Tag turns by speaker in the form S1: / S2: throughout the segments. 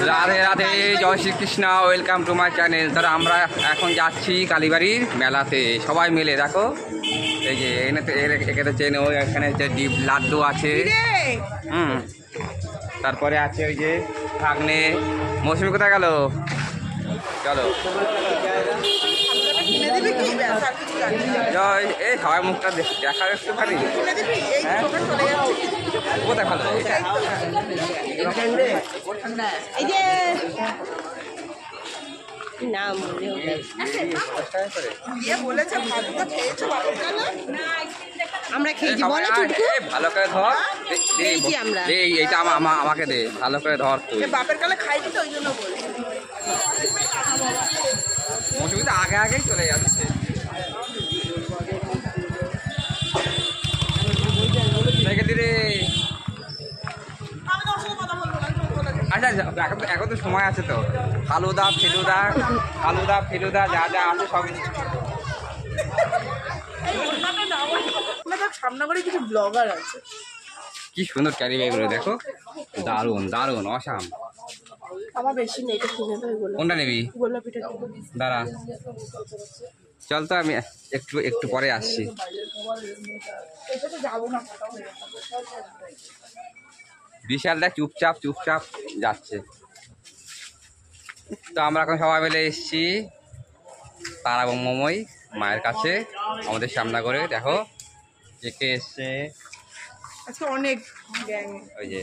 S1: রাধে রাধে, জয় Shrikrishna, welcome to my channel. তারা আমরা এখন যাচ্ছি কালীবাড়ির মেলাতে সবাই মিলে। দেখো এই যে এখানে চেনে, ওই এখানে হচ্ছে ডিপ লাড্ডু আছে, তারপরে আছে ওই যে ভাগ্নে। মৌসুমি কোথায় গেল? চলো জয়, এই সবাই মুখটা দেখা একটুখানি। হ্যাঁ কোথায় ভালো?
S2: আমরা খেয়েছি,
S1: ভালো করে ধর, এইটা আমাকে দে, ভালো করে ধর। তুই
S2: বাপের কালে খাইছি তো ওই জন্য বলছি।
S1: মৌসুমি তো আগে আগেই চলে যাচ্ছে। আচ্ছা এখন তো সময় আছে তো। ফালুদা ফেলুদা যা যা আছে সবই।
S2: সামনে করে কিছু ব্লগার আছে।
S1: কি সুন্দর ক্যারি ব্যাগগুলো দেখো, দারুণ দারুণ অসাম।
S2: আমার বেশি নেই, এটা কিনে দেবো।
S1: কোনটা নিবি?
S2: গোলাপিটা
S1: দাঁড়া, চল তো আমি একটু পরে আসছি। বিশালটা চুপচাপ যাচ্ছে। তো আমরা এখন সবাই মিলে এসছি তারা মোমোই মায়ের কাছে, আমাদের সামনা করে। দেখো একে এসছে,
S2: অনেক
S1: ওই যে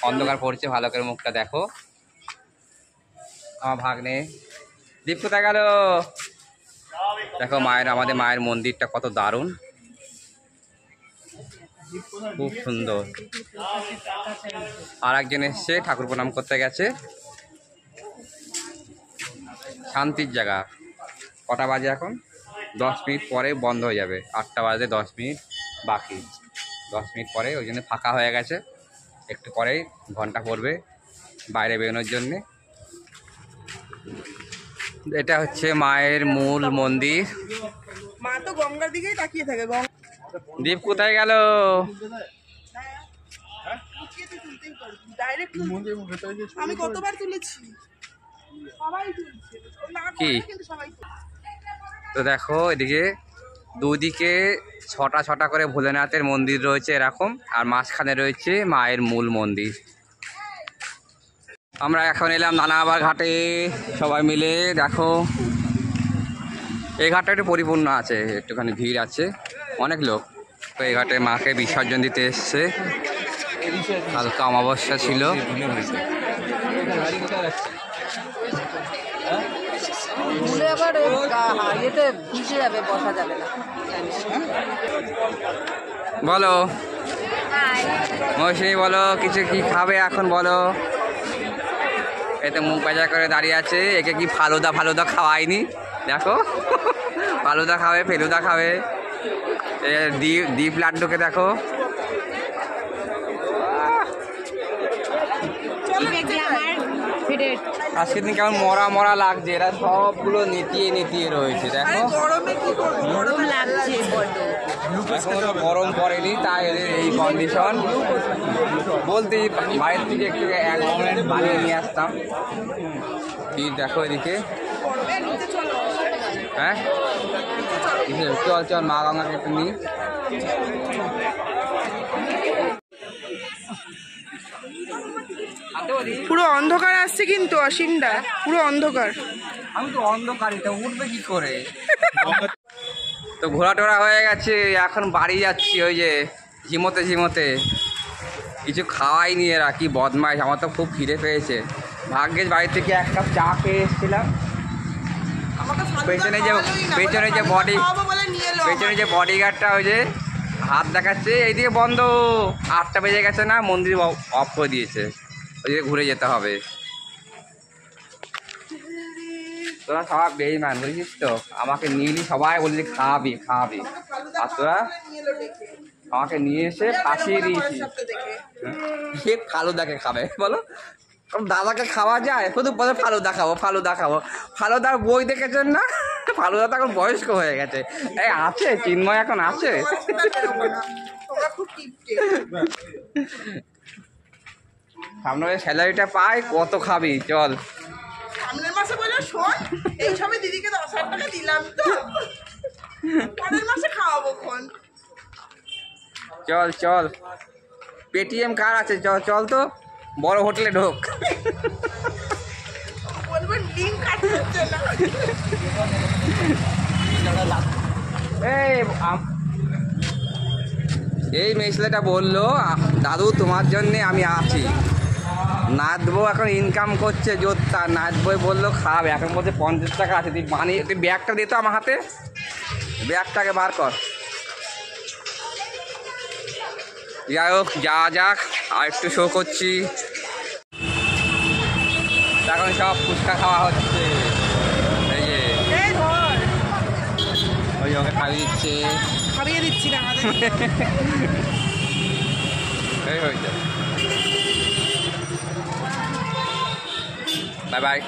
S1: অন্ধকার পড়ছে, ভালো করে মুখটা দেখো। আমার ভাগ্নে দীপ কোথায় গেল? দেখো আমাদের মায়ের মন্দিরটা কত দারুণ, খুব সুন্দর। আর একজন এসছে, ঠাকুর প্রণাম করতে গেছে। শান্তির জায়গা। কটা বাজে এখন? 10 মিনিট পরে বন্ধ হয়ে যাবে। 8টা বাজে 10 মিনিট বাকি। 10 মিনিট পরে, ওই জন্য ফাঁকা হয়ে গেছে। একটু পরেই ঘন্টা পড়বে বাইরে বেরোনোর জন্যে। এটা হচ্ছে মায়ের মূল মন্দির।
S2: মা তো গঙ্গার দিকেই তাকিয়ে থাকে।
S1: দীপ কোথায় গেল?
S2: আমি কতবার তুলেছি,
S1: কি তো দেখো, এদিকে দুদিকে 6টা করে ভোলেনাথের মন্দির রয়েছে এরকম, আর মাঝখানে রয়েছে মায়ের মূল মন্দির। আমরা এখন এলাম নানাবার ঘাটে সবাই মিলে। দেখো এই ঘাটটা একটু পরিপূর্ণ আছে, একটুখানি ভিড় আছে, অনেক লোক। তো এই ঘাটে মাকে বিসর্জন দিতে এসছে। হালকা অমাবস্যা ছিল। বলো মৌসুমি, বলো কিছু কি খাবে এখন বলো? এতে মুখ বাজার করে দাঁড়িয়ে আছে। একে কি ফালুদা খাওয়াইনি? দেখো ফালুদা খাবে, ফেলুদা খাবে। ডিপ লাড্ডুকে দেখো। আজকের দিন কেমন মরা লাগছে, এরা সবগুলো নেতিয়ে রয়েছে। দেখো এখনো গরম পড়েনি, তাই এই কন্ডিশন। বলতে বাইরের থেকে একটু 1 মিনিট বানিয়ে নিয়ে আসতাম। ঠিক দেখো এদিকে। হ্যাঁ চল মা গঙ্গাকে একটু নিই।
S2: পুরো অন্ধকার আসছে কিন্তু অসীমদা, পুরো অন্ধকার।
S1: আমি তো অন্ধকারই, তো উঠবে কি করে? তো ঘোরাটোরা হয়ে গেছে, এখন বাড়ি যাচ্ছি। ওই যে ঝিমোতে কিছু খাওয়াইনি এরা, কি বদমাইশ। আমার তো খুব খিদে পেয়েছে। ভাগ্যেশ বাড়ি থেকে 1 কাপ চা খেয়ে এসেছিলাম। পেছনে যে বডিগার্ডটা ওই যে হাত দেখাচ্ছে, এইদিকে বন্ধ। 8টা বেজে গেছে না, মন্দির অফ করে দিয়েছে, ওইদিকে ঘুরে যেতে হবে। তোরা সবাই বেইমান বুঝিস তো, আমাকে নিয়ে সবাই বললি খাওয়াবি। আর তোরা আমাকে নিয়ে এসে ফাঁসিয়ে দিয়েছিস। ফালুদাকে খাবে বলো? দাদাকে খাওয়া যায়? শুধু বলে ফালুদা খাবো। ফালুদার বই দেখেছেন না? ফালুদা তো এখন বয়স্ক হয়ে গেছে। এই আছে চিন্ময়, এখন আছে। সামনে স্যালারিটা পাই কত খাবি চল।
S2: সামনের মাসে বলে শোন এই সবে দিদিকে 10,000 টাকা দিলাম তো পরের মাসে খাওয়াবো খন।
S1: চল চল পেটিএম কার আছে চল চল তো বড় হোটেলে ঢোক।
S2: বলবেন লিঙ্ক কাট হচ্ছে না।
S1: এই মেয়েছেলেটা বললো দাদু তোমার জন্যে আমি আছি। নাচবো এখন ইনকাম করছে জোরটা, নাচবই বললো খাবে। এখন বলছে 50 টাকা আছে, তুই বানিয়ে তুই ব্যাগটা দে তো আমার হাতে, ব্যাগটাকে বার কর। যাই হোক যা যাক, আর একটু শো করছি। এখন সব ফুচকা খাওয়া হচ্ছে, এই যে
S2: এই ধর
S1: ওই ওকে খাইয়ে দিচ্ছে।
S2: খাইয়ে দিচ্ছি না আমাদের
S1: এই হয়েছে, বাই বাই।